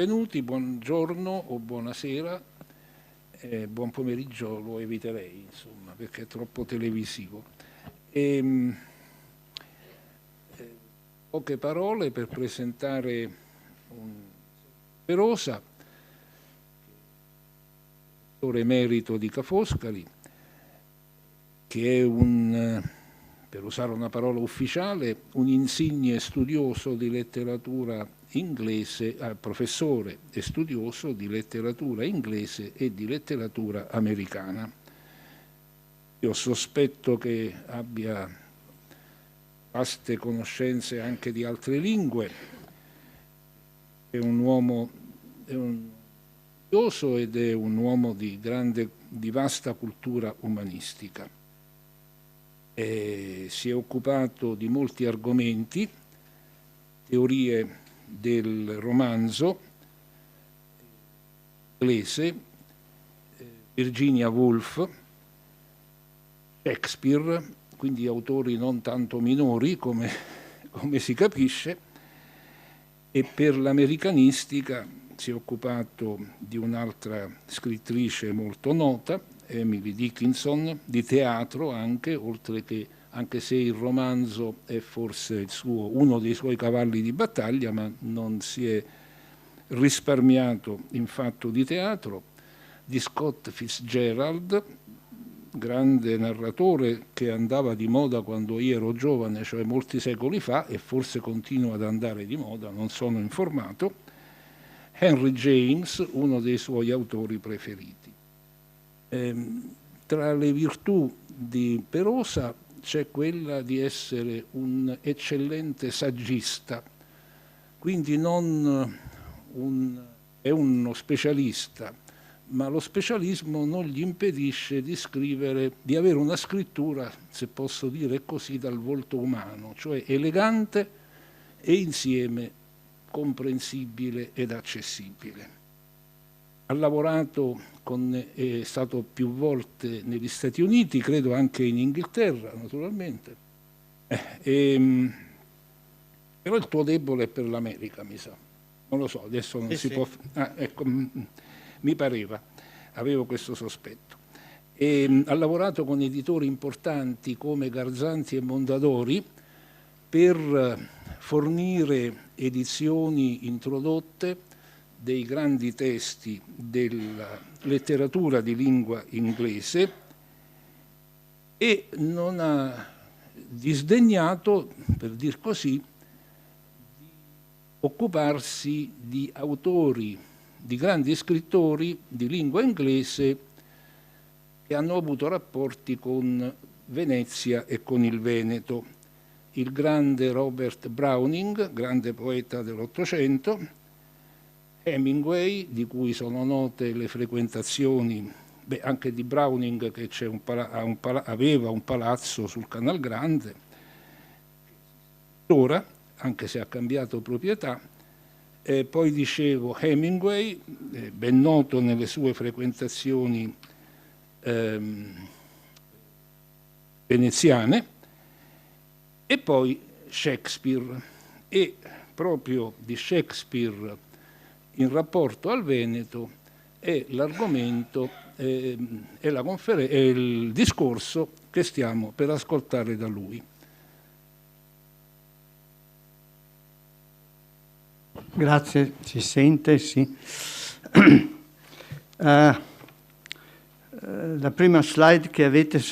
Benvenuti, buongiorno o buonasera, buon pomeriggio lo eviterei, insomma, perché è troppo televisivo. Poche parole per presentare Perosa, professore emerito di Ca' Foscari, che è per usare una parola ufficiale, un insigne studioso di letteratura inglese, professore e studioso di letteratura inglese e di letteratura americana. Io sospetto che abbia vaste conoscenze anche di altre lingue, è un uomo, è un studioso ed è un uomo di vasta cultura umanistica. Si è occupato di molti argomenti, teorie del romanzo inglese, Virginia Woolf, Shakespeare, quindi autori non tanto minori come si capisce, e per l'americanistica si è occupato di un'altra scrittrice molto nota, Emily Dickinson, di teatro anche, anche se il romanzo è forse uno dei suoi cavalli di battaglia, ma non si è risparmiato in fatto di teatro, di Scott Fitzgerald, grande narratore che andava di moda quando io ero giovane, cioè molti secoli fa, e forse continua ad andare di moda, non sono informato, Henry James, uno dei suoi autori preferiti. Tra le virtù di Perosa c'è quella di essere un eccellente saggista, quindi è uno specialista, ma lo specialismo non gli impedisce di scrivere, di avere una scrittura, se posso dire così, dal volto umano, cioè elegante e insieme comprensibile ed accessibile. Ha lavorato è stato più volte negli Stati Uniti, credo anche in Inghilterra, naturalmente. Però il tuo debole è per l'America, mi sa. Non lo so, adesso non si può... ecco, mi pareva, avevo questo sospetto. Ha lavorato con editori importanti come Garzanti e Mondadori per fornire edizioni introdotte dei grandi testi della letteratura di lingua inglese e non ha disdegnato, per dir così, di occuparsi di autori, di grandi scrittori di lingua inglese che hanno avuto rapporti con Venezia e con il Veneto. Il grande Robert Browning, grande poeta dell'Ottocento, Hemingway, di cui sono note le frequentazioni, anche di Browning, che aveva un palazzo sul Canal Grande, ora, anche se ha cambiato proprietà. Poi dicevo Hemingway, ben noto nelle sue frequentazioni veneziane, e poi Shakespeare, e proprio di Shakespeare in rapporto al Veneto è l'argomento, è il discorso che stiamo per ascoltare da lui. Grazie, si sente, sì. La prima slide che avete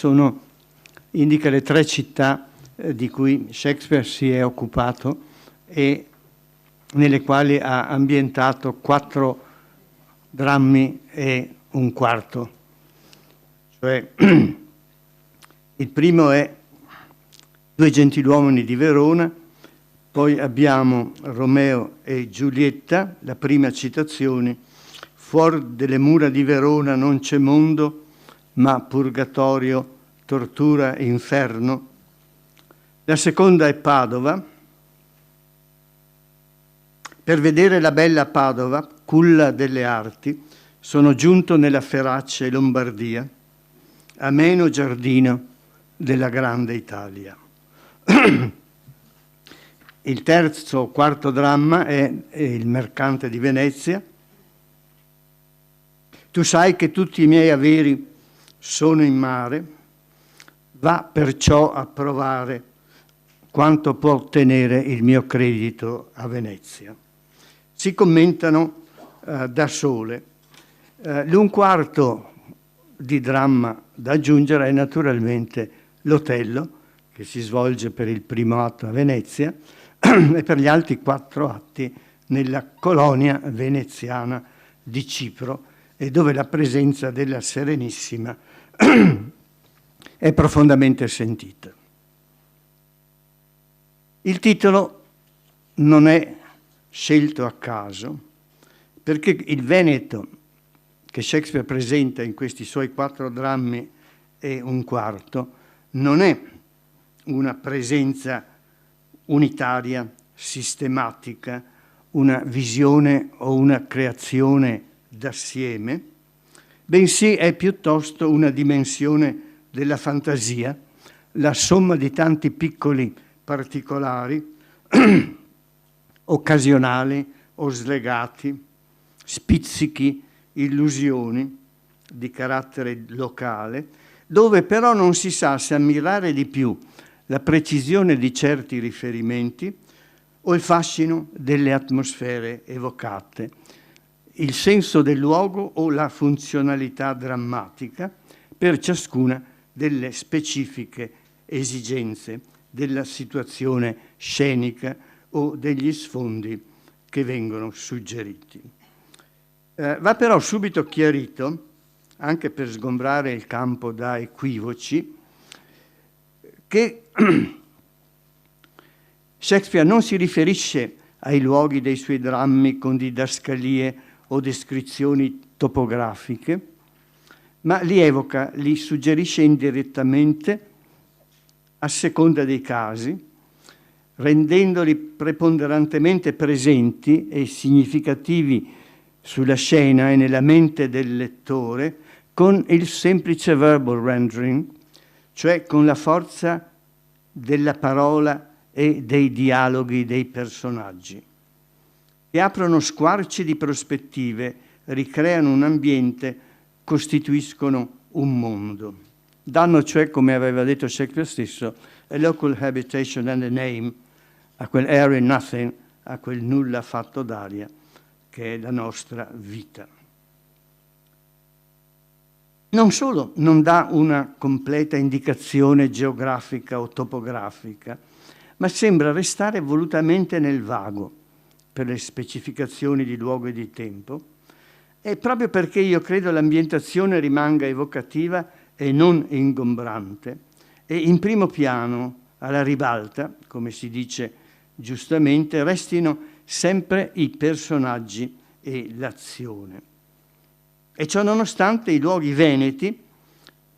indica le 3 città di cui Shakespeare si è occupato e nelle quali ha ambientato 4 drammi e un quarto. Cioè, il primo è Due gentiluomini di Verona, poi abbiamo Romeo e Giulietta, la prima citazione, fuori delle mura di Verona non c'è mondo, ma purgatorio, tortura e inferno. La seconda è Padova. Per vedere la bella Padova, culla delle arti, sono giunto nella ferace Lombardia, ameno giardino della grande Italia. Il terzo o quarto dramma è Il mercante di Venezia. Tu sai che tutti i miei averi sono in mare, va perciò a provare quanto può ottenere il mio credito a Venezia. Si commentano da sole. L'un quarto di dramma da aggiungere è naturalmente l'Otello, che si svolge per il primo atto a Venezia e per gli altri 4 atti nella colonia veneziana di Cipro, e dove la presenza della Serenissima è profondamente sentita. Il titolo non è scelto a caso, perché il Veneto che Shakespeare presenta in questi suoi 4 drammi e un quarto non è una presenza unitaria, sistematica, una visione o una creazione d'assieme, bensì è piuttosto una dimensione della fantasia, la somma di tanti piccoli particolari, occasionali o slegati, spizzichi, illusioni di carattere locale, dove però non si sa se ammirare di più la precisione di certi riferimenti o il fascino delle atmosfere evocate, il senso del luogo o la funzionalità drammatica per ciascuna delle specifiche esigenze della situazione scenica o degli sfondi che vengono suggeriti. Va però subito chiarito, anche per sgombrare il campo da equivoci, che Shakespeare non si riferisce ai luoghi dei suoi drammi con didascalie o descrizioni topografiche, ma li evoca, li suggerisce indirettamente a seconda dei casi, rendendoli preponderantemente presenti e significativi sulla scena e nella mente del lettore con il semplice verbal rendering, cioè con la forza della parola e dei dialoghi dei personaggi, che aprono squarci di prospettive, ricreano un ambiente, costituiscono un mondo. Danno cioè, come aveva detto Shakespeare stesso, a local habitation and a name a quel airy nothing, a quel nulla fatto d'aria, che è la nostra vita. Non solo non dà una completa indicazione geografica o topografica, ma sembra restare volutamente nel vago per le specificazioni di luogo e di tempo, e proprio perché io credo l'ambientazione rimanga evocativa e non ingombrante, e in primo piano, alla ribalta, come si dice giustamente, restino sempre i personaggi e l'azione. E ciò nonostante i luoghi veneti,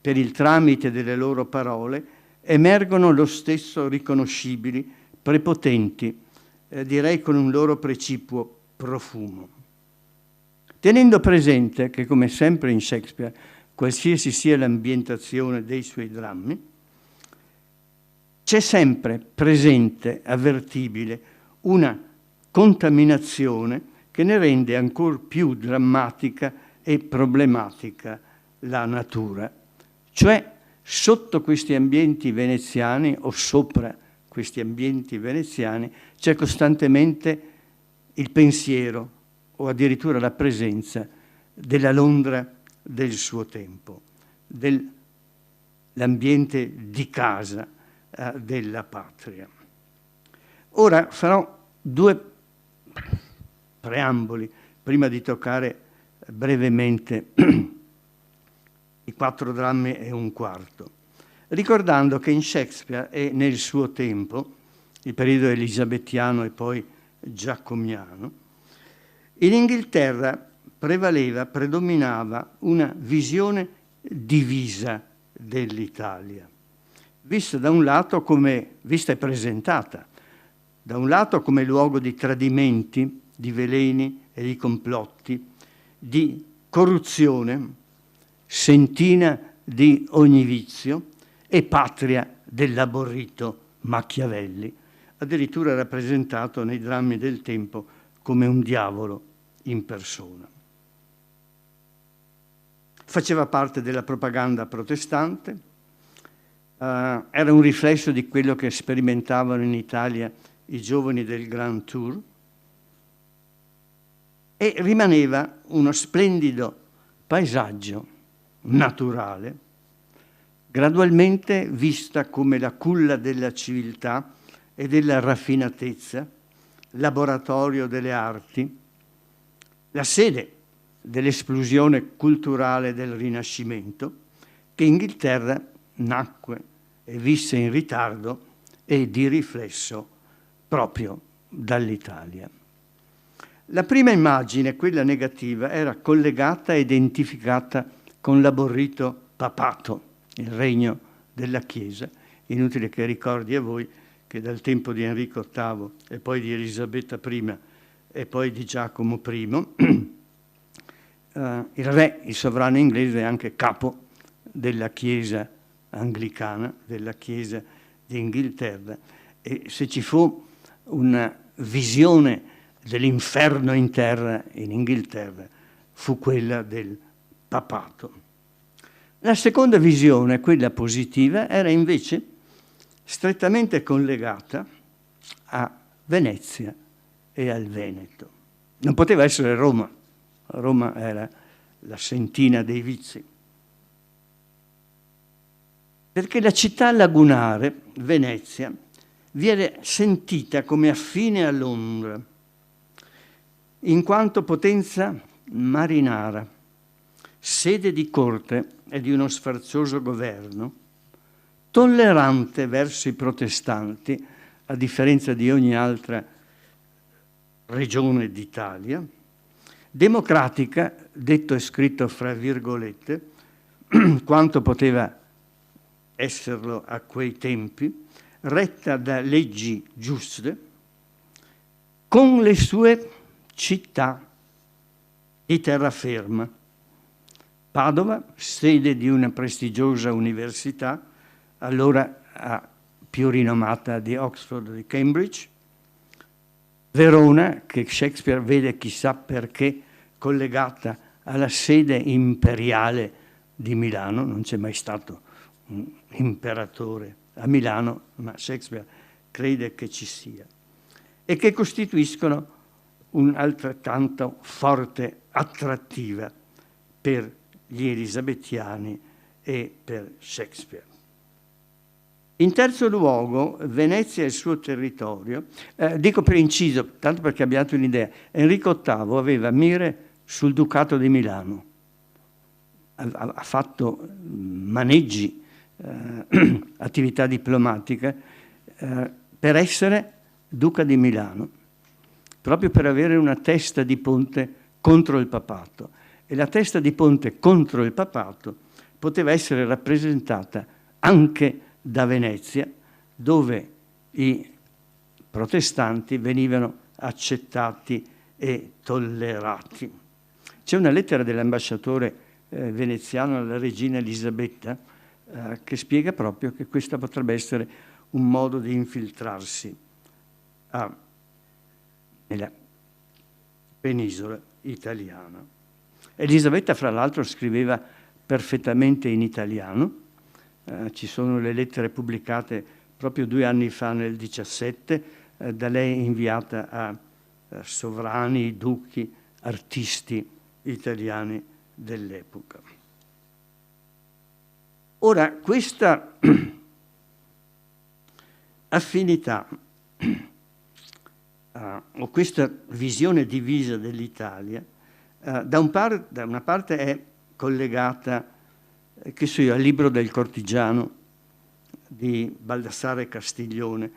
per il tramite delle loro parole, emergono lo stesso riconoscibili, prepotenti, direi con un loro precipuo profumo. Tenendo presente che, come sempre in Shakespeare, qualsiasi sia l'ambientazione dei suoi drammi, c'è sempre presente, avvertibile, una contaminazione che ne rende ancor più drammatica e problematica la natura, cioè sotto questi ambienti veneziani o sopra questi ambienti veneziani c'è costantemente il pensiero o addirittura la presenza della Londra del suo tempo, dell'ambiente di casa della patria. Ora farò 2 preamboli prima di toccare brevemente i 4 drammi e un quarto, ricordando che in Shakespeare e nel suo tempo, il periodo elisabettiano e poi giacomiano, in Inghilterra predominava una visione divisa dell'Italia, vista da un lato come, vista e presentata, da un lato come luogo di tradimenti, di veleni e di complotti, di corruzione, sentina di ogni vizio e patria dell'aborrito Machiavelli, addirittura rappresentato nei drammi del tempo come un diavolo in persona. Faceva parte della propaganda protestante, era un riflesso di quello che sperimentavano in Italia i giovani del Grand Tour, e rimaneva uno splendido paesaggio naturale, gradualmente vista come la culla della civiltà e della raffinatezza, laboratorio delle arti, la sede dell'esplosione culturale del Rinascimento, che Inghilterra nacque e visse in ritardo e di riflesso proprio dall'Italia. La prima immagine, quella negativa, era collegata e identificata con l'aborrito papato, il regno della Chiesa. Inutile che ricordi a voi che dal tempo di Enrico VIII e poi di Elisabetta I e poi di Giacomo I, il re, il sovrano inglese, è anche capo della Chiesa anglicana, della Chiesa d'Inghilterra, e se ci fu una visione dell'inferno in terra in Inghilterra fu quella del papato. La seconda visione, quella positiva, era invece strettamente collegata a Venezia e al Veneto. Non poteva essere Roma. Roma era la sentina dei vizi. Perché la città lagunare, Venezia, viene sentita come affine a Londra, in quanto potenza marinara, sede di corte e di uno sfarzoso governo, tollerante verso i protestanti, a differenza di ogni altra regione d'Italia, democratica, detto e scritto fra virgolette, quanto poteva esserlo a quei tempi, retta da leggi giuste, con le sue città di terraferma. Padova, sede di una prestigiosa università, allora più rinomata di Oxford e di Cambridge. Verona, che Shakespeare vede chissà perché collegata alla sede imperiale di Milano, non c'è mai stato un imperatore a Milano, ma Shakespeare crede che ci sia, e che costituiscono un'altrettanto forte attrattiva per gli elisabettiani e per Shakespeare. In terzo luogo, Venezia e il suo territorio, dico per inciso, tanto perché abbiate un'idea, Enrico VIII aveva mire sul Ducato di Milano, ha fatto maneggi, attività diplomatica per essere Duca di Milano, proprio per avere una testa di ponte contro il papato. E la testa di ponte contro il papato poteva essere rappresentata anche da Venezia, dove i protestanti venivano accettati e tollerati. C'è una lettera dell'ambasciatore veneziano alla regina Elisabetta che spiega proprio che questo potrebbe essere un modo di infiltrarsi nella penisola italiana. Elisabetta, fra l'altro, scriveva perfettamente in italiano. Ci sono le lettere pubblicate proprio 2 anni fa, nel 17, da lei inviata a sovrani, duchi, artisti italiani dell'epoca. Ora, questa affinità o questa visione divisa dell'Italia da una parte è collegata, che so io, al libro del Cortigiano di Baldassare Castiglione,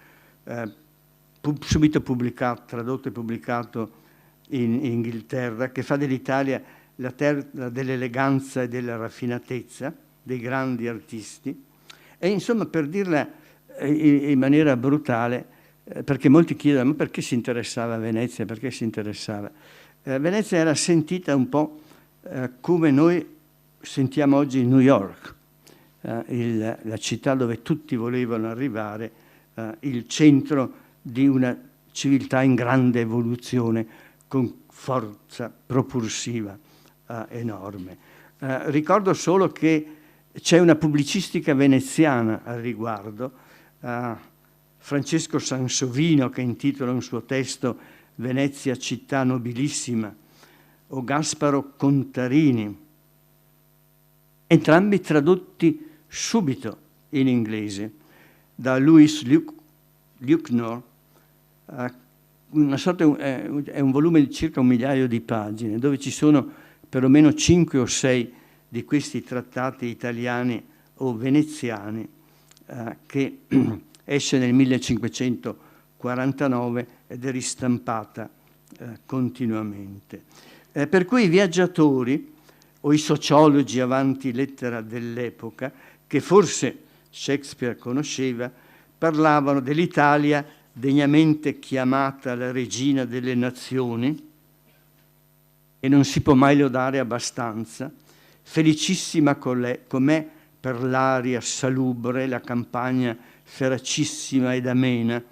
subito pubblicato, tradotto e pubblicato in Inghilterra, che fa dell'Italia la terra dell'eleganza e della raffinatezza, dei grandi artisti. E insomma, per dirla in maniera brutale, perché molti chiedono ma perché si interessava a Venezia, perché si interessava? Venezia era sentita un po' come noi sentiamo oggi New York, la città dove tutti volevano arrivare, il centro di una civiltà in grande evoluzione con forza propulsiva enorme. Ricordo solo che c'è una pubblicistica veneziana al riguardo, Francesco Sansovino, che intitola un suo testo Venezia città nobilissima, o Gasparo Contarini, entrambi tradotti subito in inglese da Louis Lucknow. È un volume di circa 1 migliaio di pagine, dove ci sono perlomeno 5 o 6 di questi trattati italiani o veneziani, che esce nel 1549 ed è ristampata continuamente. Per cui i viaggiatori o i sociologi avanti lettera dell'epoca, che forse Shakespeare conosceva, parlavano dell'Italia degnamente chiamata la regina delle nazioni, e non si può mai lodare abbastanza, felicissima com'è per l'aria salubre, la campagna feracissima ed amena,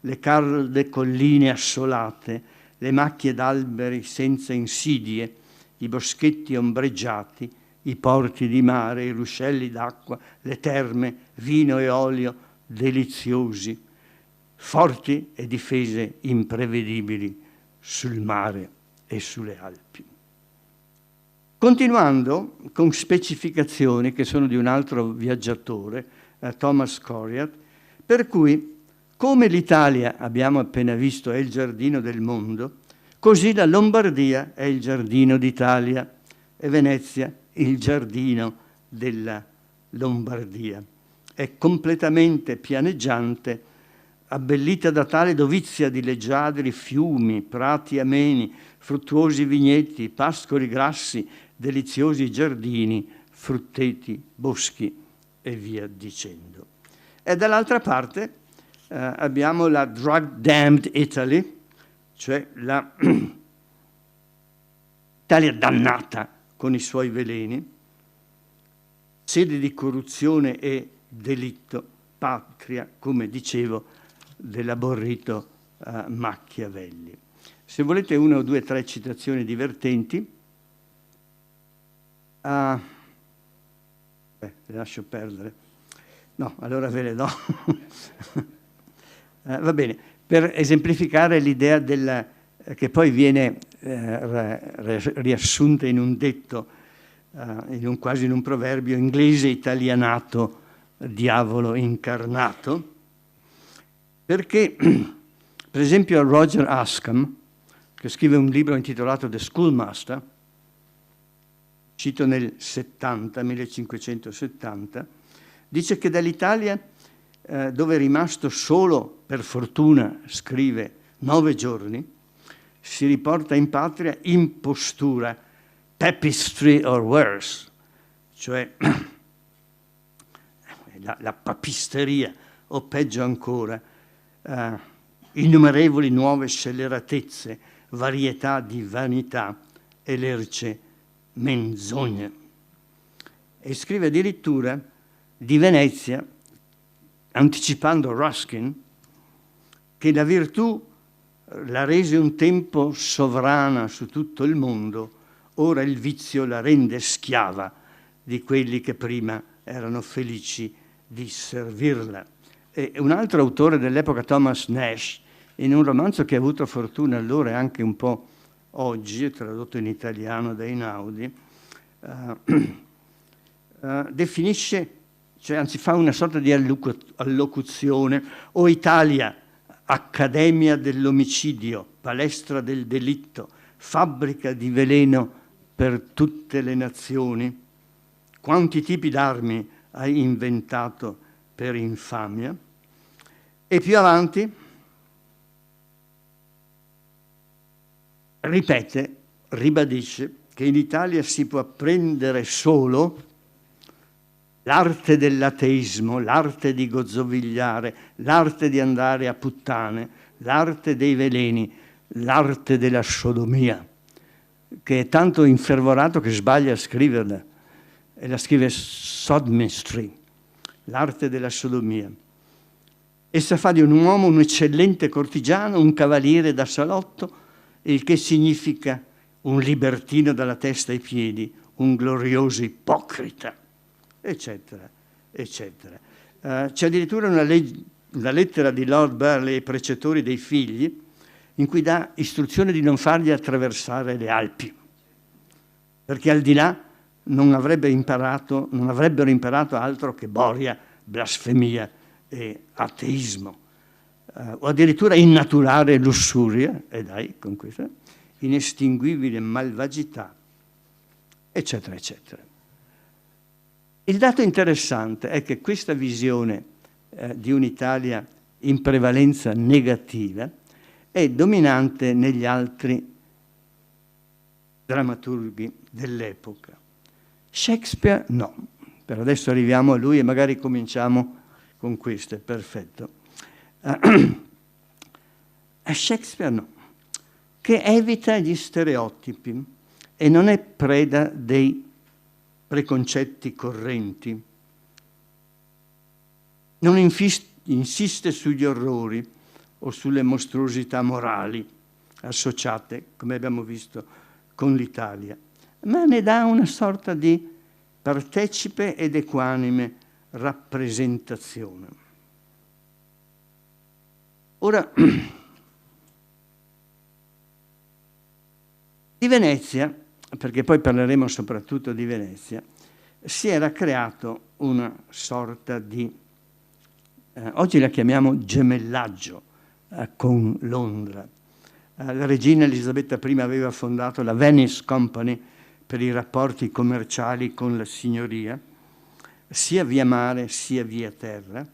le calde colline assolate, le macchie d'alberi senza insidie, i boschetti ombreggiati, i porti di mare, i ruscelli d'acqua, le terme, vino e olio deliziosi, forti e difese imprevedibili sul mare e sulle Alpi. Continuando con specificazioni che sono di un altro viaggiatore, Thomas Coriat, per cui come l'Italia, abbiamo appena visto, è il giardino del mondo, così la Lombardia è il giardino d'Italia e Venezia il giardino della Lombardia. È completamente pianeggiante, abbellita da tale dovizia di leggiadri fiumi, prati ameni, fruttuosi vigneti, pascoli grassi, deliziosi giardini, frutteti, boschi e via dicendo. E dall'altra parte abbiamo la drug-damned Italy, cioè la Italia dannata con i suoi veleni, sede di corruzione e delitto, patria, come dicevo, dell'aborrito Machiavelli. Se volete 1 o 2 o 3 citazioni divertenti, le lascio perdere. No, allora ve le do. Va bene, per esemplificare l'idea che poi viene riassunta in un detto, quasi in un proverbio inglese italianato, diavolo incarnato, perché per esempio Roger Ascham, che scrive un libro intitolato The Schoolmaster, uscito nel 1570, dice che dall'Italia, dove è rimasto solo, per fortuna, scrive, 9 giorni, si riporta in patria in postura papistry or worse, cioè la papisteria, o peggio ancora, innumerevoli nuove scelleratezze, varietà di vanità e lerce menzogne. E scrive addirittura di Venezia, anticipando Ruskin, che la virtù la rese un tempo sovrana su tutto il mondo, ora il vizio la rende schiava di quelli che prima erano felici di servirla. E un altro autore dell'epoca, Thomas Nash, in un romanzo che ha avuto fortuna allora e anche un po' oggi, tradotto in italiano da Einaudi, definisce, cioè anzi fa una sorta di allocuzione: o Italia, accademia dell'omicidio, palestra del delitto, fabbrica di veleno per tutte le nazioni, quanti tipi d'armi hai inventato per infamia? E più avanti ribadisce che in Italia si può apprendere solo l'arte dell'ateismo, l'arte di gozzovigliare, l'arte di andare a puttane, l'arte dei veleni, l'arte della sodomia, che è tanto infervorato che sbaglia a scriverla, e la scrive sodomistry, l'arte della sodomia. Essa fa di un uomo un eccellente cortigiano, un cavaliere da salotto, il che significa un libertino dalla testa ai piedi, un glorioso ipocrita, eccetera, eccetera. C'è addirittura una lettera di Lord Burleigh ai precettori dei figli, in cui dà istruzione di non fargli attraversare le Alpi, perché al di là non avrebbero imparato altro che boria, blasfemia e ateismo, o addirittura innaturale lussuria, e dai, con questa inestinguibile malvagità, eccetera, eccetera. Il dato interessante è che questa visione di un'Italia in prevalenza negativa è dominante negli altri drammaturghi dell'epoca. Shakespeare no. Per adesso arriviamo a lui e magari cominciamo con questo, è perfetto. A Shakespeare no, che evita gli stereotipi e non è preda dei preconcetti correnti. Non insiste sugli orrori o sulle mostruosità morali associate, come abbiamo visto con l'Italia, ma ne dà una sorta di partecipe ed equanime rappresentazione. Ora, di Venezia, perché poi parleremo soprattutto di Venezia, si era creato una sorta di, oggi la chiamiamo gemellaggio con Londra. La regina Elisabetta I aveva fondato la Venice Company per i rapporti commerciali con la signoria, sia via mare sia via terra,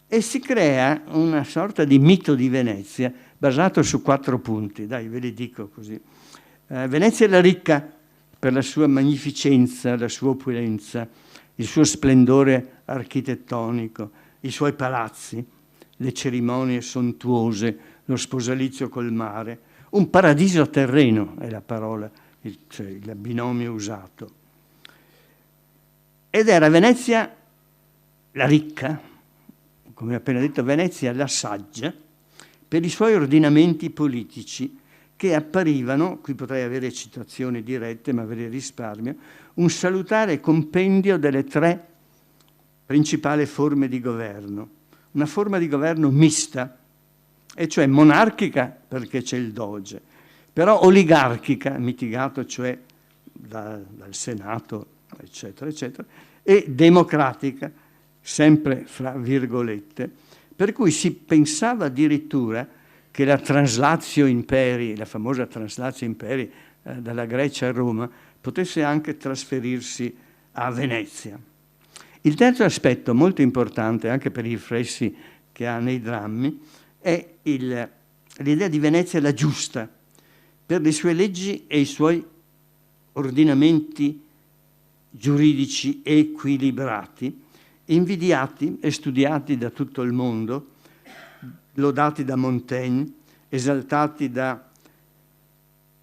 e si crea una sorta di mito di Venezia basato su 4 punti, dai, ve li dico così. Venezia è la ricca per la sua magnificenza, la sua opulenza, il suo splendore architettonico, i suoi palazzi, le cerimonie sontuose, lo sposalizio col mare. Un paradiso terreno è la parola, cioè il binomio usato. Ed era Venezia la ricca, come ho appena detto, Venezia la saggia, per i suoi ordinamenti politici che apparivano, qui potrei avere citazioni dirette ma ve le risparmio, un salutare compendio delle 3 principali forme di governo. Una forma di governo mista, e cioè monarchica perché c'è il doge, però oligarchica, mitigato cioè dal Senato, eccetera, eccetera, e democratica, sempre fra virgolette, per cui si pensava addirittura che la translatio imperi, la famosa translatio imperi dalla Grecia a Roma, potesse anche trasferirsi a Venezia. Il terzo aspetto, molto importante anche per i riflessi che ha nei drammi, è l'idea di Venezia la giusta, per le sue leggi e i suoi ordinamenti giuridici equilibrati, invidiati e studiati da tutto il mondo, lodati da Montaigne, esaltati da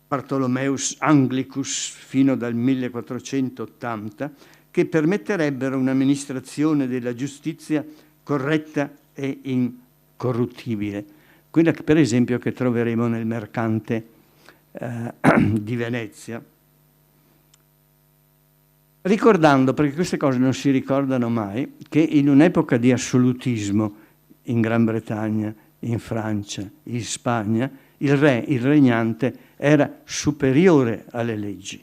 Bartholomeus Anglicus fino dal 1480, che permetterebbero un'amministrazione della giustizia corretta e incorruttibile. Quella che, per esempio, che troveremo nel Mercante di Venezia. Ricordando, perché queste cose non si ricordano mai, che in un'epoca di assolutismo in Gran Bretagna, in Francia, in Spagna, il re, il regnante, era superiore alle leggi.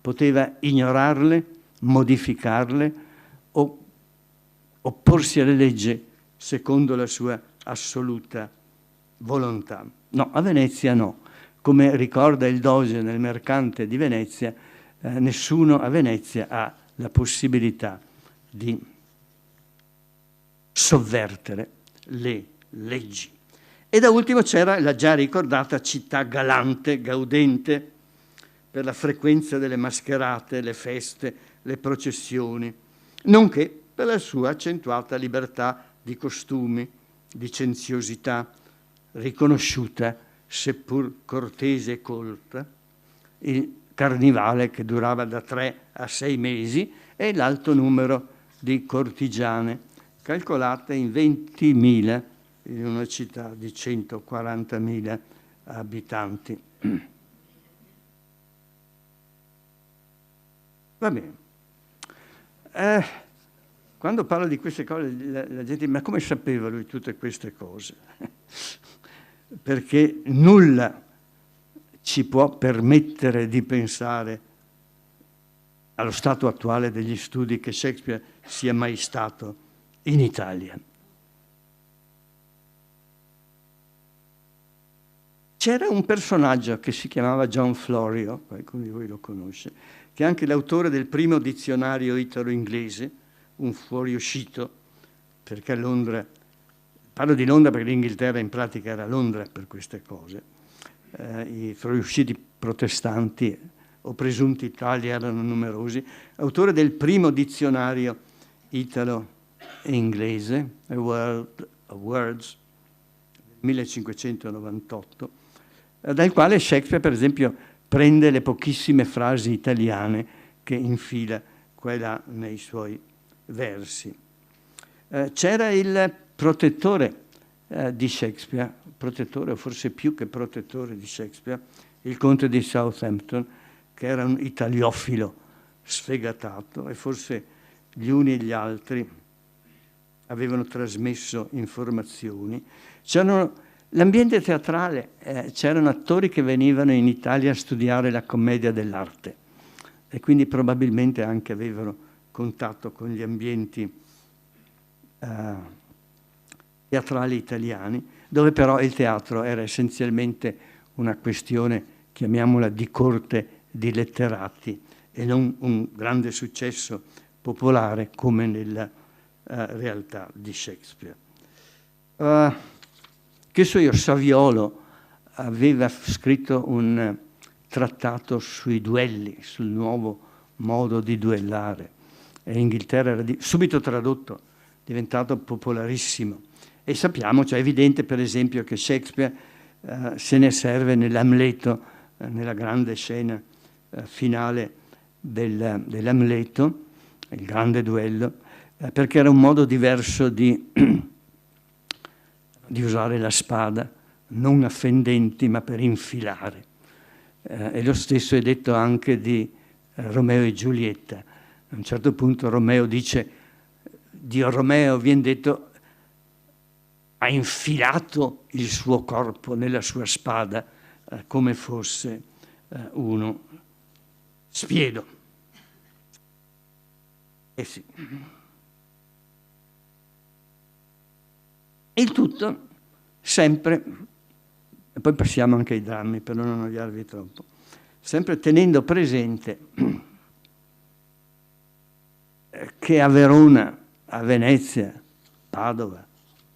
Poteva ignorarle, modificarle o opporsi alle leggi secondo la sua assoluta volontà. No, a Venezia no. Come ricorda il Doge nel Mercante di Venezia, nessuno a Venezia ha la possibilità di sovvertere le leggi. E da ultimo c'era la già ricordata città galante, gaudente, per la frequenza delle mascherate, le feste, le processioni, nonché per la sua accentuata libertà di costumi, licenziosità, riconosciuta, seppur cortese e colta, il carnivale che durava da 3 a 6 mesi e l'alto numero di cortigiane calcolate in 20.000 in una città di 140.000 abitanti. Va bene. Quando parlo di queste cose la gente dice: ma come sapeva lui tutte queste cose? Perché nulla ci può permettere di pensare allo stato attuale degli studi che Shakespeare sia mai stato in Italia. C'era un personaggio che si chiamava John Florio, qualcuno di voi lo conosce, che è anche l'autore del primo dizionario italo-inglese, un fuoriuscito, perché a Londra, parlo di Londra perché l'Inghilterra in pratica era Londra per queste cose, i fuoriusciti protestanti o presunti tali erano numerosi, autore del primo dizionario italo-inglese, A World of Words, 1598, dal quale Shakespeare, per esempio, prende le pochissime frasi italiane che infila qua e là nei suoi versi. C'era il protettore di Shakespeare, protettore o forse più che protettore di Shakespeare, il conte di Southampton, che era un italiofilo sfegatato, e forse gli uni e gli altri avevano trasmesso informazioni. L'ambiente teatrale, c'erano attori che venivano in Italia a studiare la commedia dell'arte e quindi probabilmente anche avevano contatto con gli ambienti teatrali italiani, dove però il teatro era essenzialmente una questione, chiamiamola, di corte di letterati e non un grande successo popolare come nella realtà di Shakespeare. Che so io, Saviolo aveva scritto un trattato sui duelli, sul nuovo modo di duellare, e in Inghilterra era subito tradotto, diventato popolarissimo. E sappiamo, cioè è evidente per esempio che Shakespeare se ne serve nell'Amleto, nella grande scena finale dell'Amleto, il grande duello, perché era un modo diverso di usare la spada, non a fendenti ma per infilare. E lo stesso è detto anche di Romeo e Giulietta. A un certo punto Romeo dice, di Romeo viene detto: ha infilato il suo corpo nella sua spada come fosse uno spiedo. Sì. Il tutto sempre, e poi passiamo anche ai drammi per non annoiarvi troppo, sempre tenendo presente che a Verona, a Venezia, Padova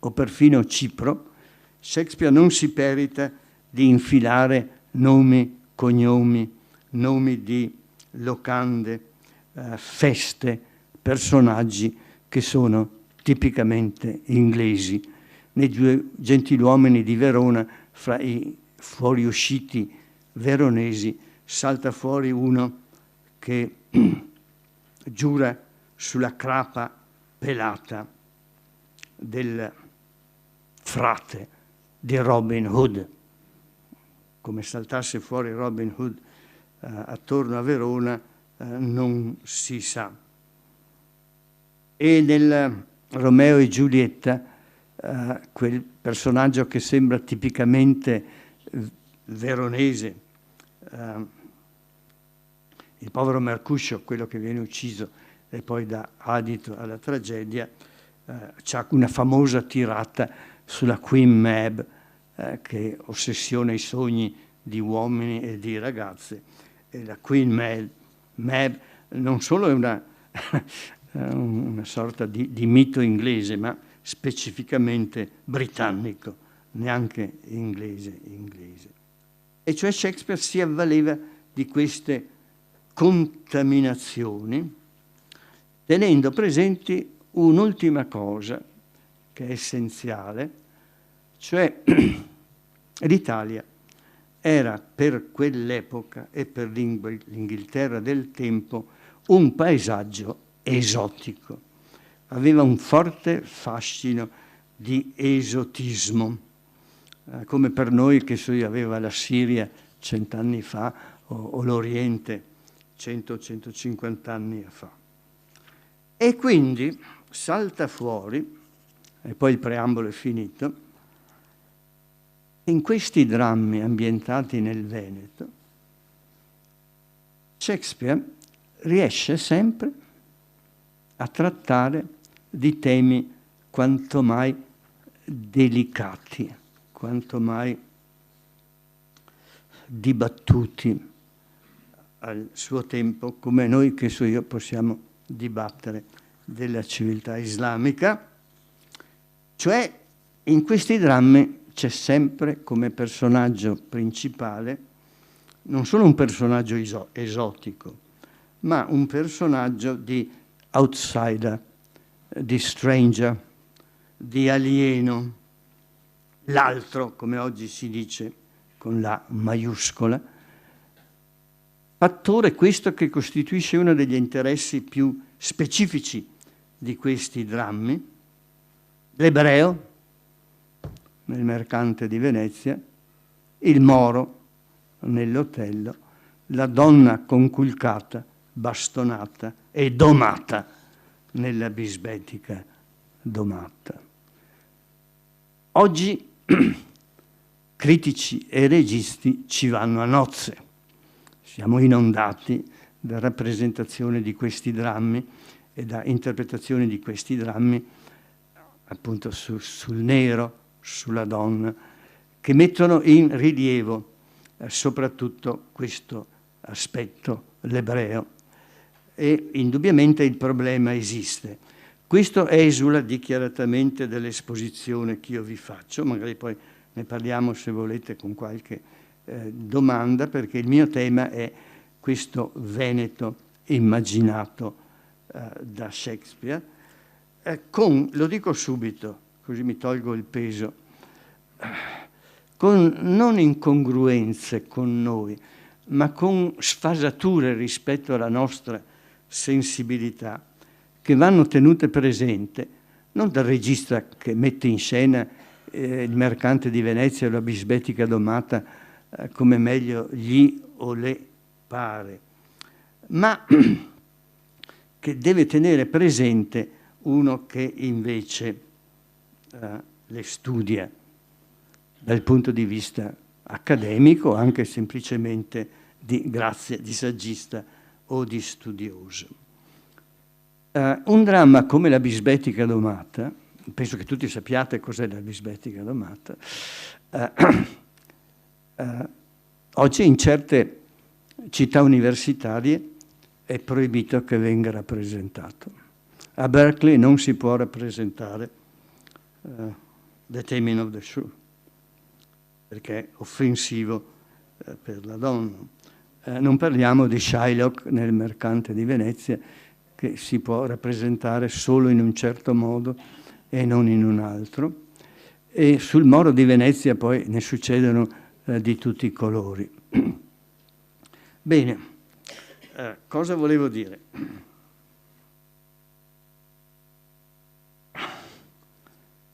o perfino Cipro, Shakespeare non si perita di infilare nomi, cognomi, nomi di locande, feste, personaggi che sono tipicamente inglesi. Nei due gentiluomini di Verona, fra i fuoriusciti veronesi, salta fuori uno che giura sulla crapa pelata del frate di Robin Hood. Come saltasse fuori Robin Hood attorno a Verona non si sa. E nel Romeo e Giulietta, quel personaggio che sembra tipicamente veronese, il povero Mercutio, quello che viene ucciso e poi dà adito alla tragedia, c'ha una famosa tirata sulla Queen Mab, che ossessiona i sogni di uomini e di ragazze. E la Queen Mab non solo è una sorta di mito inglese, ma specificamente britannico, neanche inglese. E cioè Shakespeare si avvaleva di queste contaminazioni, tenendo presenti un'ultima cosa che è essenziale, cioè l'Italia era per quell'epoca e per l'Inghilterra del tempo un paesaggio esotico, aveva un forte fascino di esotismo, come per noi, che so io, aveva la Siria 100 anni fa o l'Oriente 100-150 anni fa. E quindi salta fuori, e poi il preambolo è finito, in questi drammi ambientati nel Veneto, Shakespeare riesce sempre a trattare di temi quanto mai delicati, quanto mai dibattuti al suo tempo, come noi, che so io, possiamo dibattere della civiltà islamica. Cioè, in questi drammi c'è sempre come personaggio principale non solo un personaggio esotico, ma un personaggio di outsider, di stranger, di alieno, l'altro, come oggi si dice con la maiuscola, fattore questo che costituisce uno degli interessi più specifici di questi drammi: l'ebreo nel Mercante di Venezia, il moro nell'Otello, la donna conculcata, bastonata e domata nella bisbetica Domata. Oggi critici e registi ci vanno a nozze. Siamo inondati da rappresentazione di questi drammi e da interpretazione di questi drammi appunto sul nero, sulla donna, che mettono in rilievo soprattutto questo aspetto, l'ebreo. E indubbiamente il problema esiste. Questo esula dichiaratamente dall'esposizione che io vi faccio, magari poi ne parliamo se volete con qualche domanda, perché il mio tema è questo Veneto immaginato da Shakespeare, con, lo dico subito, così mi tolgo il peso, con non incongruenze con noi, ma con sfasature rispetto alla nostra sensibilità, che vanno tenute presente non dal regista che mette in scena il Mercante di Venezia o la bisbetica Domata come meglio gli o le pare, ma che deve tenere presente uno che invece le studia dal punto di vista accademico, anche semplicemente di saggista o di studioso. Un dramma come la bisbetica Domata, penso che tutti sappiate cos'è la bisbetica Domata, oggi in certe città universitarie è proibito che venga rappresentato. A Berkeley non si può rappresentare The Taming of the Shrew, perché è offensivo per la donna. Non parliamo di Shylock nel Mercante di Venezia, che si può rappresentare solo in un certo modo e non in un altro. E sul Moro di Venezia poi ne succedono di tutti i colori. Bene, cosa volevo dire?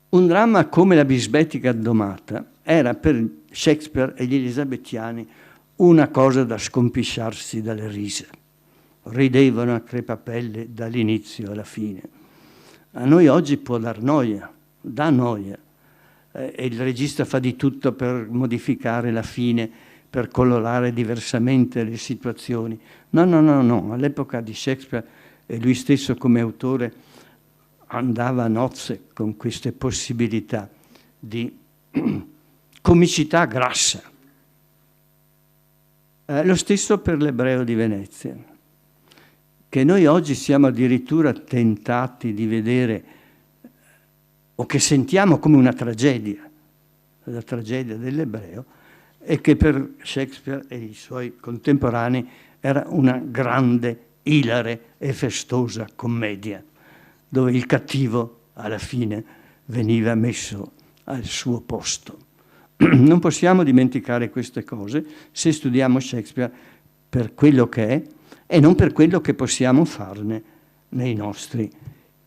Un dramma come la bisbetica Domata era per Shakespeare e gli elisabettiani una cosa da scompisciarsi dalle risa. Ridevano a crepapelle dall'inizio alla fine. A noi oggi può dar noia, dà noia, e il regista fa di tutto per modificare la fine, per colorare diversamente le situazioni. No, all'epoca di Shakespeare, e lui stesso come autore andava a nozze con queste possibilità di comicità grassa. Lo stesso per l'ebreo di Venezia, che noi oggi siamo addirittura tentati di vedere o che sentiamo come una tragedia, la tragedia dell'ebreo, e che per Shakespeare e i suoi contemporanei era una grande, ilare e festosa commedia, dove il cattivo alla fine veniva messo al suo posto. Non possiamo dimenticare queste cose se studiamo Shakespeare per quello che è e non per quello che possiamo farne nei nostri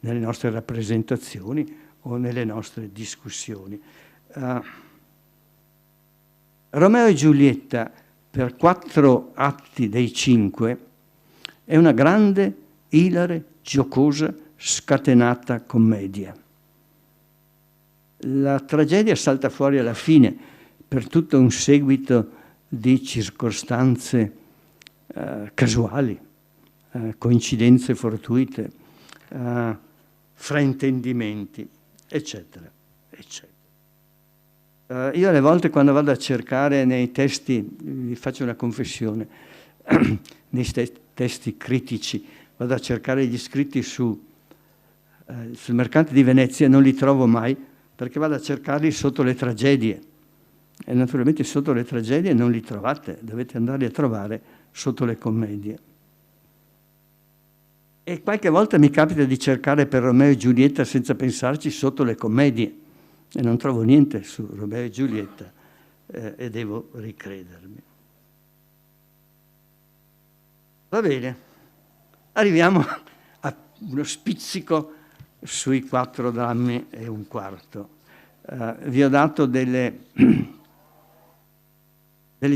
nelle nostre rappresentazioni o nelle nostre discussioni. Romeo e Giulietta, per 4 atti dei 5, è una grande, ilare, giocosa, scatenata commedia. La tragedia salta fuori alla fine per tutto un seguito di circostanze casuali, coincidenze fortuite, fraintendimenti, eccetera, eccetera. Io alle volte, quando vado a cercare nei testi, vi faccio una confessione, nei testi critici, vado a cercare gli scritti sul Mercante di Venezia, non li trovo mai, perché vado a cercarli sotto le tragedie. E naturalmente sotto le tragedie non li trovate, dovete andarli a trovare sotto le commedie. E qualche volta mi capita di cercare per Romeo e Giulietta senza pensarci sotto le commedie, e non trovo niente su Romeo e Giulietta, e devo ricredermi. Va bene, arriviamo a uno spizzico sui 4 drammi e un quarto. Vi ho dato delle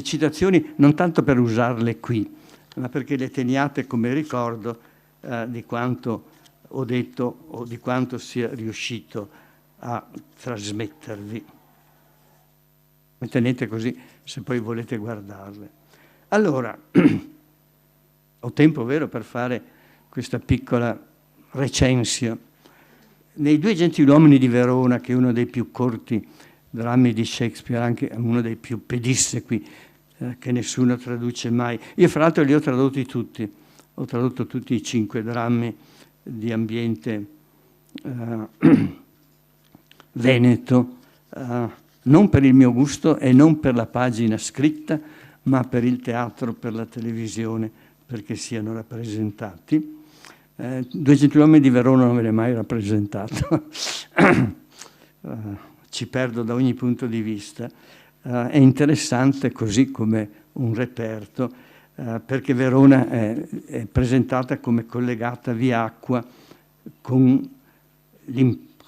citazioni non tanto per usarle qui, ma perché le teniate come ricordo di quanto ho detto o di quanto sia riuscito a trasmettervi. Mi tenete così se poi volete guardarle. Allora, ho tempo vero per fare questa piccola recensio. Nei Due gentiluomini di Verona, che è uno dei più corti drammi di Shakespeare, anche uno dei più pedissequi, che nessuno traduce mai. Io fra l'altro li ho tradotti tutti, ho tradotto tutti i 5 drammi di ambiente veneto, non per il mio gusto e non per la pagina scritta, ma per il teatro, per la televisione, perché siano rappresentati. Due gentiluomini di Verona non ve l'ho mai rappresentato, ci perdo da ogni punto di vista. È interessante così come un reperto, perché Verona è presentata come collegata via acqua con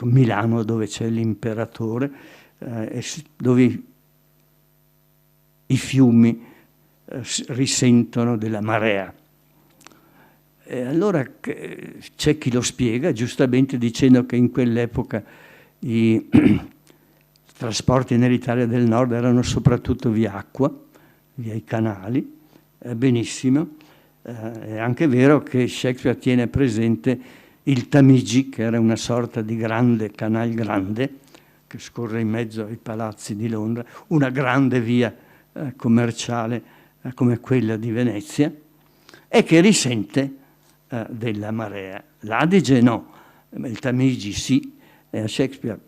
Milano, dove c'è l'imperatore, dove i fiumi risentono della marea. E allora c'è chi lo spiega, giustamente dicendo che in quell'epoca i trasporti nell'Italia del Nord erano soprattutto via acqua, via i canali, benissimo. È anche vero che Shakespeare tiene presente il Tamigi, che era una sorta di grande canal grande, che scorre in mezzo ai palazzi di Londra, una grande via commerciale come quella di Venezia, e che risente della marea. L'Adige no, il Tamigi sì, e a Shakespeare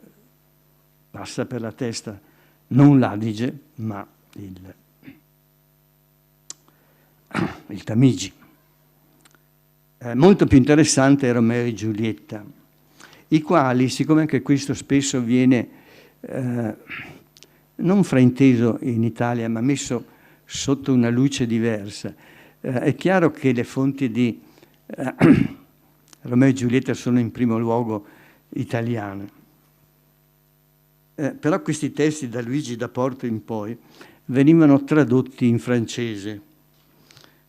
passa per la testa non l'Adige, ma il Tamigi. Molto più interessante è Romeo e Giulietta, i quali, siccome anche questo spesso viene non frainteso in Italia, ma messo sotto una luce diversa, è chiaro che le fonti di Romeo e Giulietta sono in primo luogo italiane. Però questi testi da Luigi da Porto in poi venivano tradotti in francese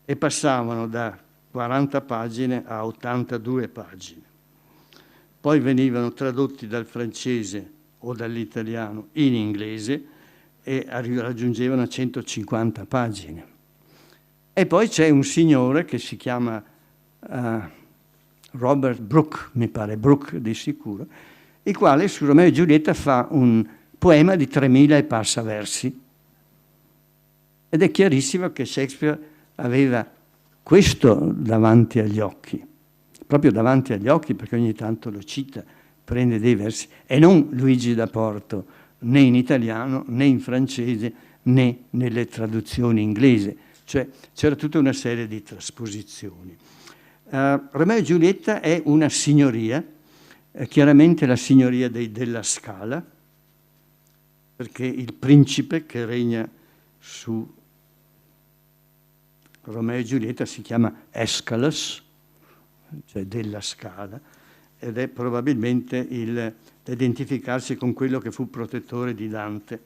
e passavano da 40 pagine a 82 pagine. Poi venivano tradotti dal francese o dall'italiano in inglese e raggiungevano 150 pagine. E poi c'è un signore che si chiama Robert Brooke, mi pare Brooke di sicuro, il quale su Romeo e Giulietta fa un poema di 3000 e passa versi. Ed è chiarissimo che Shakespeare aveva questo davanti agli occhi, proprio davanti agli occhi, perché ogni tanto lo cita, prende dei versi, e non Luigi da Porto, né in italiano, né in francese, né nelle traduzioni inglesi. Cioè c'era tutta una serie di trasposizioni. Romeo e Giulietta è una signoria, chiaramente la signoria dei Della Scala, perché il principe che regna su Romeo e Giulietta si chiama Escalus, cioè Della Scala, ed è probabilmente l'identificarsi con quello che fu protettore di Dante,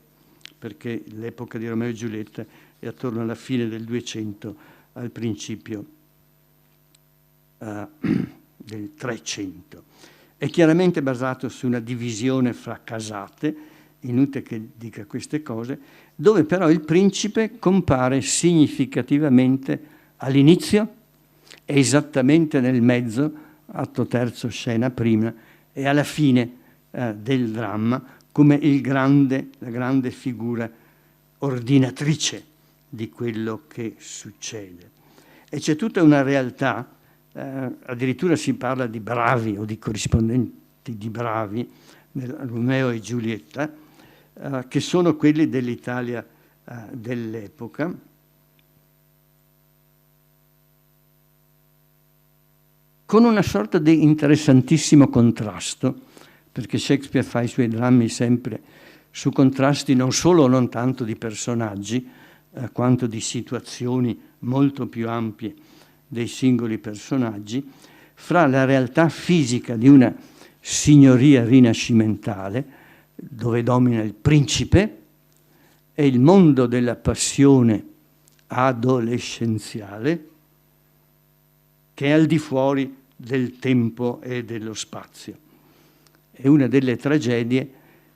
perché l'epoca di Romeo e Giulietta è attorno alla fine del 200 al principio del 300. È chiaramente basato su una divisione fra casate, inutile che dica queste cose, dove però il principe compare significativamente all'inizio, esattamente nel mezzo, atto terzo, scena prima, e alla fine del dramma, come la grande figura ordinatrice di quello che succede. E c'è tutta una realtà, addirittura si parla di bravi o di corrispondenti di bravi, nel Romeo e Giulietta, che sono quelli dell'Italia dell'epoca. Con una sorta di interessantissimo contrasto, perché Shakespeare fa i suoi drammi sempre su contrasti non solo non tanto di personaggi, quanto di situazioni molto più ampie dei singoli personaggi, fra la realtà fisica di una signoria rinascimentale, dove domina il principe, e il mondo della passione adolescenziale, che è al di fuori del tempo e dello spazio. E una delle tragedie,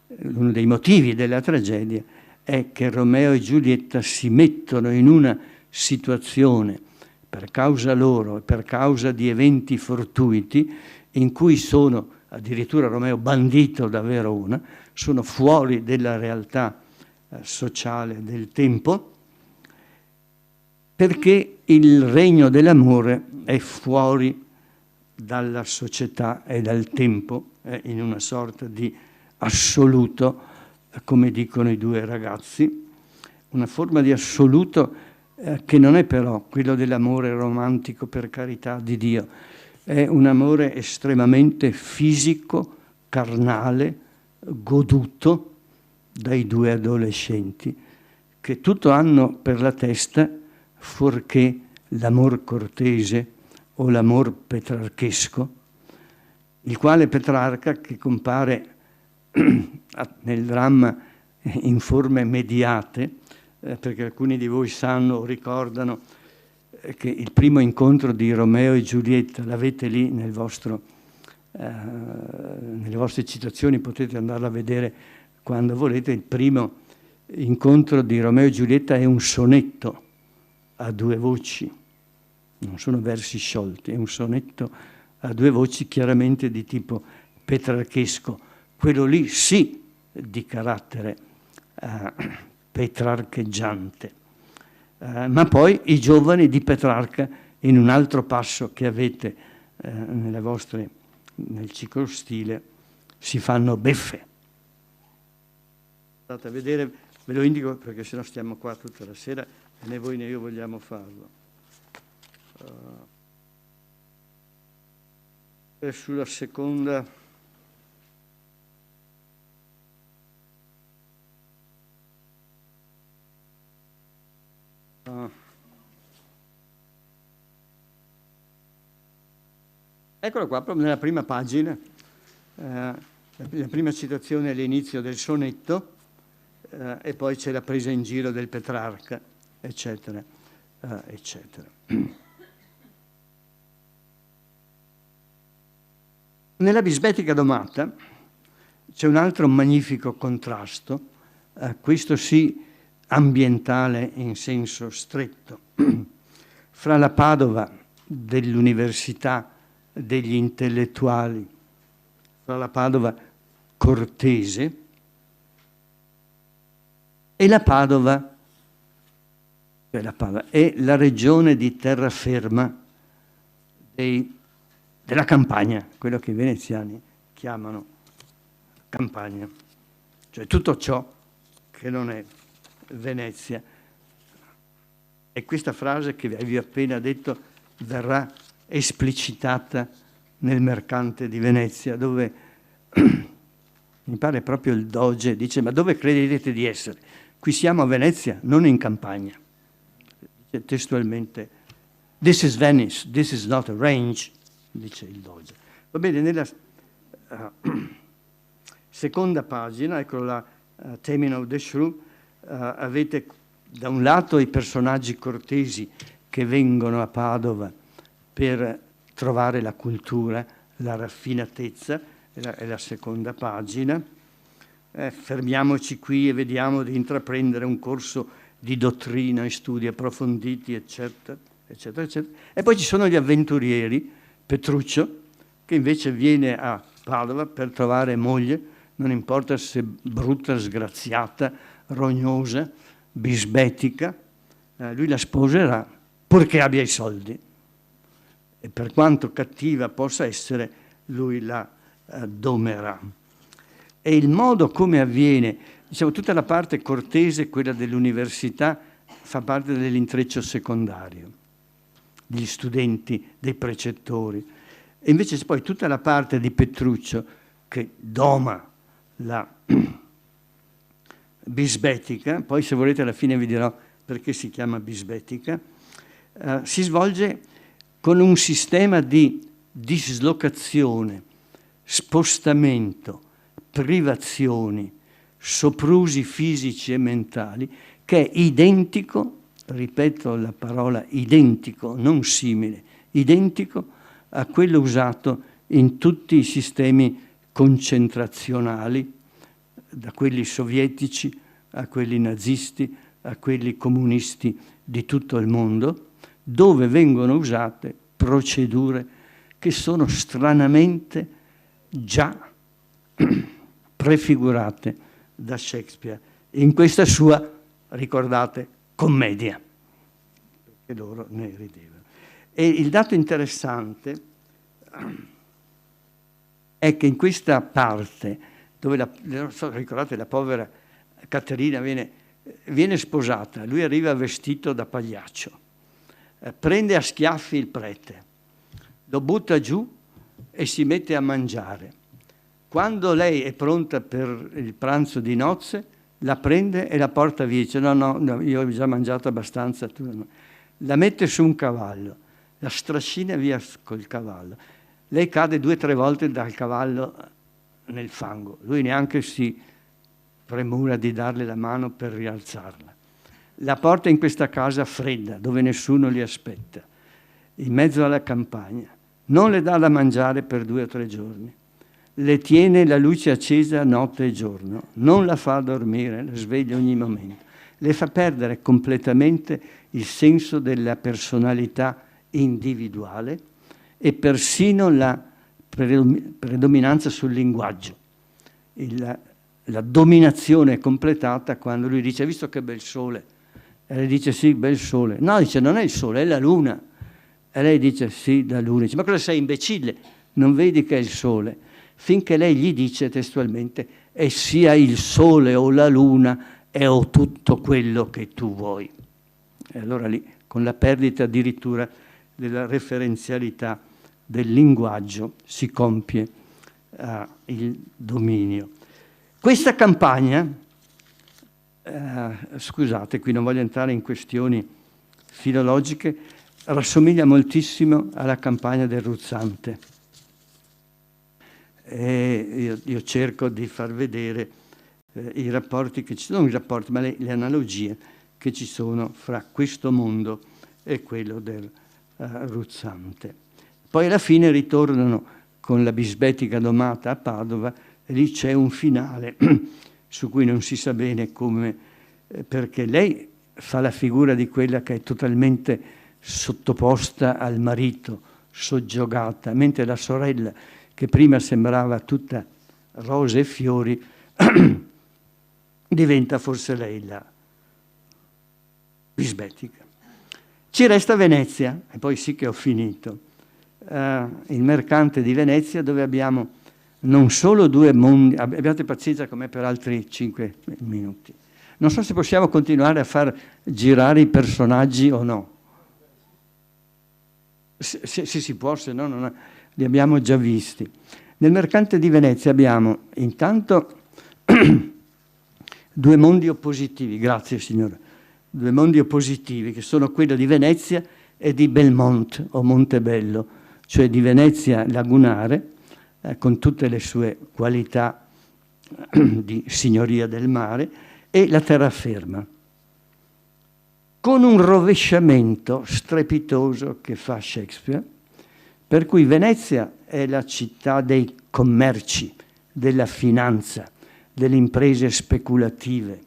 uno dei motivi della tragedia, è che Romeo e Giulietta si mettono in una situazione, per causa loro e per causa di eventi fortuiti, in cui sono, addirittura Romeo bandito da Verona, sono fuori della realtà sociale del tempo, perché il regno dell'amore è fuori dalla società e dal tempo, in una sorta di assoluto, come dicono i due ragazzi, una forma di assoluto che non è però quello dell'amore romantico, per carità di Dio, è un amore estremamente fisico, carnale, goduto dai due adolescenti, che tutto hanno per la testa fuorché l'amor cortese o l'amor petrarchesco, il quale Petrarca, che compare nel dramma in forme mediate, perché alcuni di voi sanno o ricordano che il primo incontro di Romeo e Giulietta l'avete lì nelle vostre citazioni, potete andarla a vedere quando volete. Il primo incontro di Romeo e Giulietta è un sonetto a due voci, non sono versi sciolti, è un sonetto a due voci chiaramente di tipo petrarchesco, quello lì sì di carattere petrarcheggiante. Ma poi i giovani di Petrarca, in un altro passo che avete nel ciclostile, si fanno beffe. Andate a vedere, ve lo indico perché sennò stiamo qua tutta la sera e né voi né io vogliamo farlo. E sulla seconda... Eccolo qua, proprio nella prima pagina, la prima citazione all'inizio del sonetto, e poi c'è la presa in giro del Petrarca, eccetera, eccetera. Nella Bisbetica domata c'è un altro magnifico contrasto, questo sì ambientale in senso stretto, fra la Padova dell'università degli intellettuali, fra la Padova cortese e la Padova, è la regione di terraferma della campagna, quello che i veneziani chiamano campagna, cioè tutto ciò che non è Venezia. E questa frase che vi ho appena detto verrà esplicitata nel Mercante di Venezia, dove mi pare proprio il doge dice: ma dove credete di essere? Qui siamo a Venezia, non in campagna. Dice testualmente: this is Venice, this is not a range, dice il doge. Va bene, Seconda pagina, ecco la Taming of the Shrew, avete da un lato i personaggi cortesi che vengono a Padova per trovare la cultura, la raffinatezza, è la seconda pagina. Fermiamoci qui e vediamo di intraprendere un corso di dottrina e studi approfonditi, eccetera, eccetera, eccetera. E poi ci sono gli avventurieri, Petruccio, che invece viene a Padova per trovare moglie, non importa se brutta, sgraziata, rognosa, bisbetica, lui la sposerà purché abbia i soldi. E per quanto cattiva possa essere, lui la domerà. E il modo come avviene, diciamo, tutta la parte cortese, quella dell'università, fa parte dell'intreccio secondario, degli studenti, dei precettori. E invece poi tutta la parte di Petruccio che doma la bisbetica, poi se volete alla fine vi dirò perché si chiama bisbetica, si svolge con un sistema di dislocazione, spostamento, privazioni, soprusi fisici e mentali, che è identico, ripeto la parola identico, non simile, identico a quello usato in tutti i sistemi concentrazionali, da quelli sovietici a quelli nazisti, a quelli comunisti di tutto il mondo, dove vengono usate procedure che sono stranamente già prefigurate da Shakespeare in questa sua, ricordate, commedia, perché loro ne ridevano. E il dato interessante è che in questa parte, dove ricordate, la povera Caterina viene sposata, lui arriva vestito da pagliaccio, prende a schiaffi il prete, lo butta giù e si mette a mangiare. Quando lei è pronta per il pranzo di nozze, la prende e la porta via. Dice, no, io ho già mangiato abbastanza. Tu no. La mette su un cavallo, la strascina via col cavallo. Lei cade 2 o 3 volte dal cavallo nel fango. Lui neanche si premura di darle la mano per rialzarla. La porta in questa casa fredda, dove nessuno li aspetta, in mezzo alla campagna. Non le dà da mangiare per 2 o 3 giorni. Le tiene la luce accesa notte e giorno, non la fa dormire, la sveglia ogni momento. Le fa perdere completamente il senso della personalità individuale e persino la predominanza sul linguaggio. La dominazione è completata quando lui dice, visto che bel sole? E lei dice, sì, bel sole. No, dice, non è il sole, è la luna. E lei dice, sì, la luna. Dice, ma cosa sei, imbecille? Non vedi che è il sole? Finché lei gli dice testualmente, e sia il sole o la luna e o tutto quello che tu vuoi. E allora lì, con la perdita addirittura della referenzialità del linguaggio, si compie il dominio. Questa campagna, scusate, qui non voglio entrare in questioni filologiche, rassomiglia moltissimo alla campagna del Ruzzante. E io cerco di far vedere i rapporti che ci sono, non i rapporti, ma le analogie che ci sono fra questo mondo e quello del Ruzzante. Poi alla fine ritornano con la bisbetica domata a Padova e lì c'è un finale su cui non si sa bene come, perché lei fa la figura di quella che è totalmente sottoposta al marito, soggiogata, mentre la sorella, che prima sembrava tutta rose e fiori, diventa forse lei la bisbetica. Ci resta Venezia, e poi sì che ho finito. Il mercante di Venezia, dove abbiamo non solo 2 mondi, abbiate pazienza con me per altri 5 minuti. Non so se possiamo continuare a far girare i personaggi o no. Se si può, se no non li abbiamo già visti. Nel mercante di Venezia abbiamo intanto 2 mondi oppositivi, grazie signora, 2 mondi oppositivi che sono quello di Venezia e di Belmont o Montebello, cioè di Venezia lagunare, con tutte le sue qualità di signoria del mare, e la terraferma, con un rovesciamento strepitoso che fa Shakespeare, per cui Venezia è la città dei commerci, della finanza, delle imprese speculative,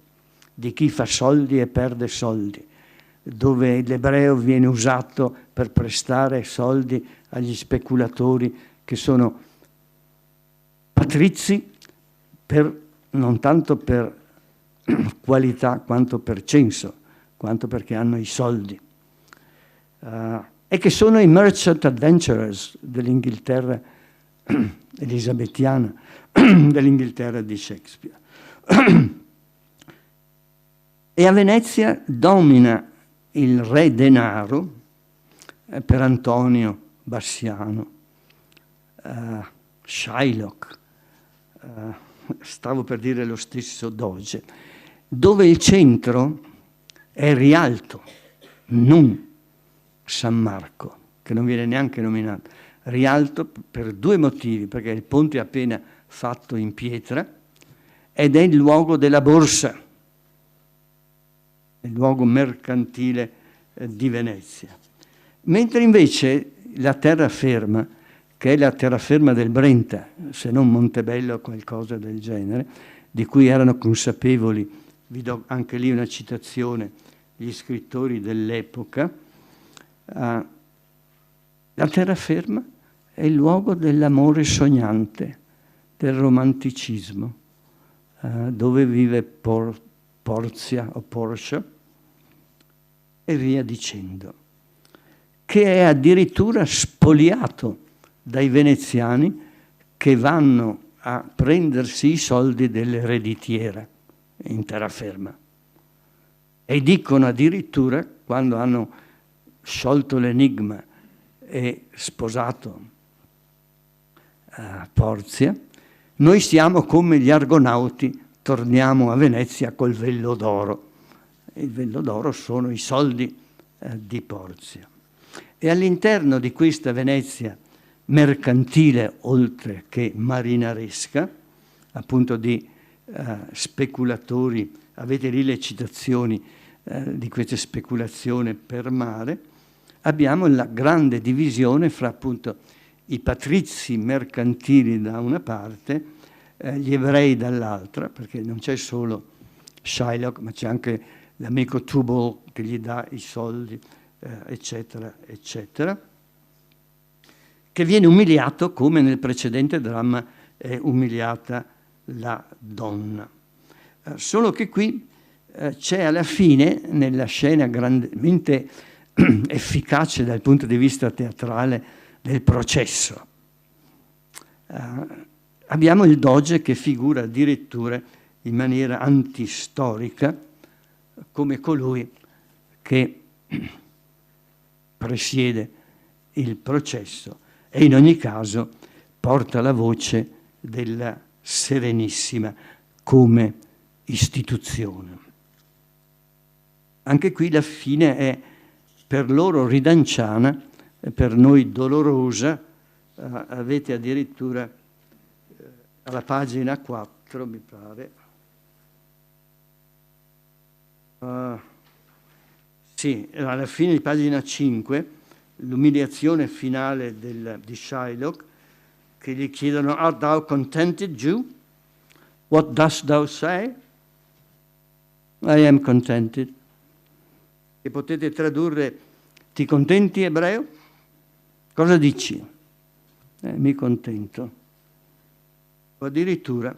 di chi fa soldi e perde soldi, dove l'ebreo viene usato per prestare soldi agli speculatori che sono patrizi non tanto per qualità quanto per censo, quanto perché hanno i soldi, e che sono i merchant adventurers dell'Inghilterra elisabettiana, dell'Inghilterra di Shakespeare. E a Venezia domina il re denaro, per Antonio Bassiano, Shylock, stavo per dire lo stesso Doge, dove il centro è Rialto, non San Marco, che non viene neanche nominato. Rialto per due motivi, perché il ponte è appena fatto in pietra ed è il luogo della borsa, il luogo mercantile di Venezia. Mentre invece la terraferma, che è la terraferma del Brenta, se non Montebello o qualcosa del genere, di cui erano consapevoli, vi do anche lì una citazione, gli scrittori dell'epoca, la terraferma è il luogo dell'amore sognante, del romanticismo, dove vive Porzia o Portia e via dicendo, che è addirittura spoliato dai veneziani che vanno a prendersi i soldi dell'ereditiera in terraferma. E dicono addirittura, quando hanno sciolto l'enigma e sposato Porzia, noi siamo come gli argonauti, torniamo a Venezia col vello d'oro. Il vello d'oro sono i soldi di Porzia. E all'interno di questa Venezia mercantile, oltre che marinaresca, appunto di speculatori, avete lì le citazioni di queste speculazioni per mare, abbiamo la grande divisione fra appunto i patrizi mercantili da una parte, gli ebrei dall'altra, perché non c'è solo Shylock, ma c'è anche l'amico Tubal che gli dà i soldi, eccetera, eccetera, che viene umiliato come nel precedente dramma è umiliata la donna. Solo che qui c'è alla fine, nella scena grandemente efficace dal punto di vista teatrale del processo, abbiamo il doge che figura addirittura in maniera antistorica come colui che presiede il processo e in ogni caso porta la voce della Serenissima come istituzione. Anche qui la fine è per loro ridanciana, per noi dolorosa. Avete addirittura alla pagina 4, mi pare, sì, alla fine di pagina 5, l'umiliazione finale di Shylock, che gli chiedono: Art thou contented, Jew? What dost thou say? I am contented. E potete tradurre: ti contenti, ebreo? Cosa dici? Mi contento. O addirittura: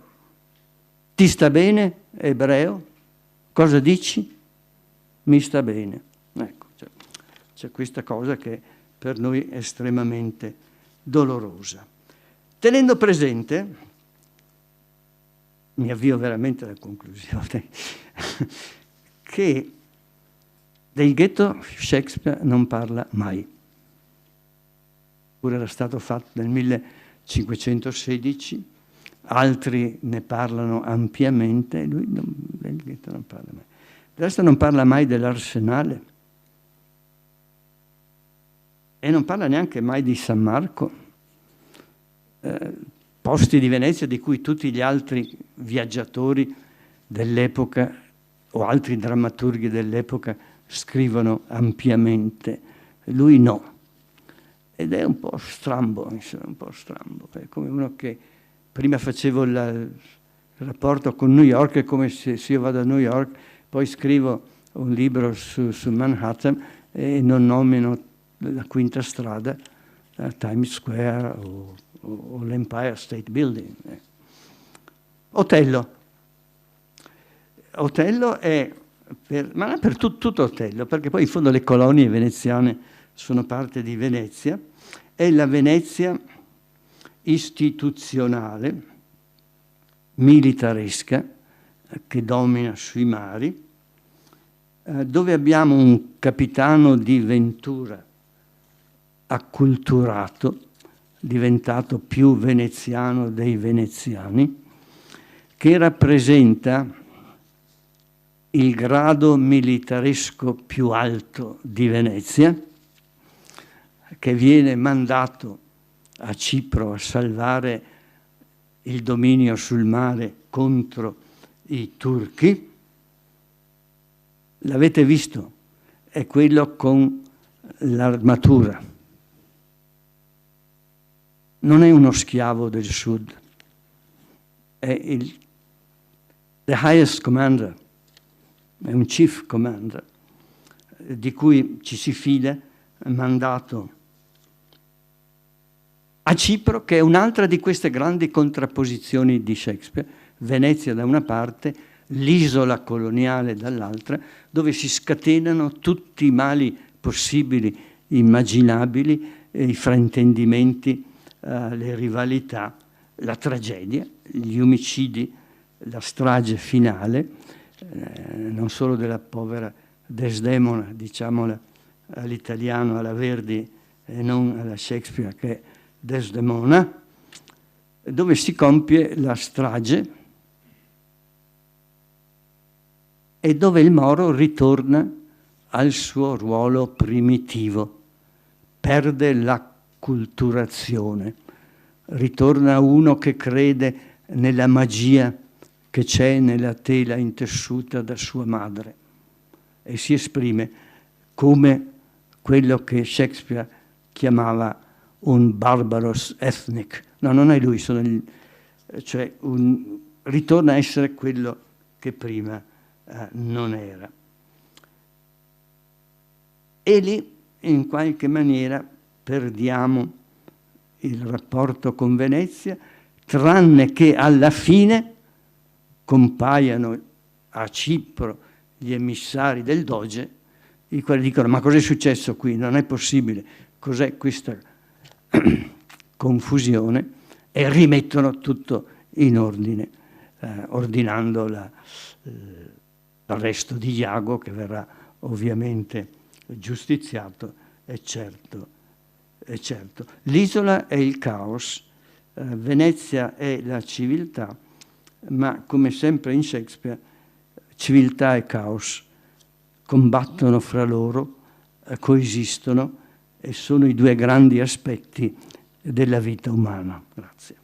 ti sta bene, ebreo? Cosa dici? Mi sta bene. Ecco, c'è questa cosa che per noi è estremamente dolorosa. Tenendo presente, mi avvio veramente alla conclusione, che del ghetto Shakespeare non parla mai. Pure era stato fatto nel 1516, altri ne parlano ampiamente, lui del ghetto non parla mai. Del resto non parla mai dell'Arsenale e non parla neanche mai di San Marco. posti di Venezia di cui tutti gli altri viaggiatori dell'epoca o altri drammaturghi dell'epoca scrivono ampiamente. Lui no. Ed è un po' strambo, insomma, un po' strambo. È come uno che prima facevo il rapporto con New York, è come se io vado a New York, poi scrivo un libro su Manhattan e non nomino la Quinta Strada, Times Square o l'Empire State Building. Otello. Otello è, ma non è per tutto Otello, perché poi in fondo le colonie veneziane sono parte di Venezia, è la Venezia istituzionale, militaresca, che domina sui mari, dove abbiamo un capitano di ventura acculturato, diventato più veneziano dei veneziani, che rappresenta il grado militaresco più alto di Venezia, che viene mandato a Cipro a salvare il dominio sul mare contro i turchi. L'avete visto? È quello con l'armatura. Non è uno schiavo del sud, è the highest commander, è un chief commander, di cui ci si fida, mandato a Cipro, che è un'altra di queste grandi contrapposizioni di Shakespeare, Venezia da una parte, l'isola coloniale dall'altra, dove si scatenano tutti i mali possibili, immaginabili, i fraintendimenti, le rivalità, la tragedia, gli omicidi, la strage finale, non solo della povera Desdemona, diciamola all'italiano, alla Verdi e non alla Shakespeare, che è Desdemona, dove si compie la strage e dove il Moro ritorna al suo ruolo primitivo, perde l'acculturazione, ritorna uno che crede nella magia che c'è nella tela intessuta da sua madre e si esprime come quello che Shakespeare chiamava un barbaros ethnic. No, non è lui, cioè ritorna a essere quello che prima non era. E lì, in qualche maniera, perdiamo il rapporto con Venezia, tranne che alla fine compaiano a Cipro gli emissari del Doge, i quali dicono: ma cos'è successo qui? Non è possibile, cos'è questa confusione? E rimettono tutto in ordine, ordinando l'arresto di Iago, che verrà ovviamente giustiziato, è certo. L'isola è il caos, Venezia è la civiltà, ma come sempre in Shakespeare, civiltà e caos combattono fra loro, coesistono e sono i due grandi aspetti della vita umana. Grazie.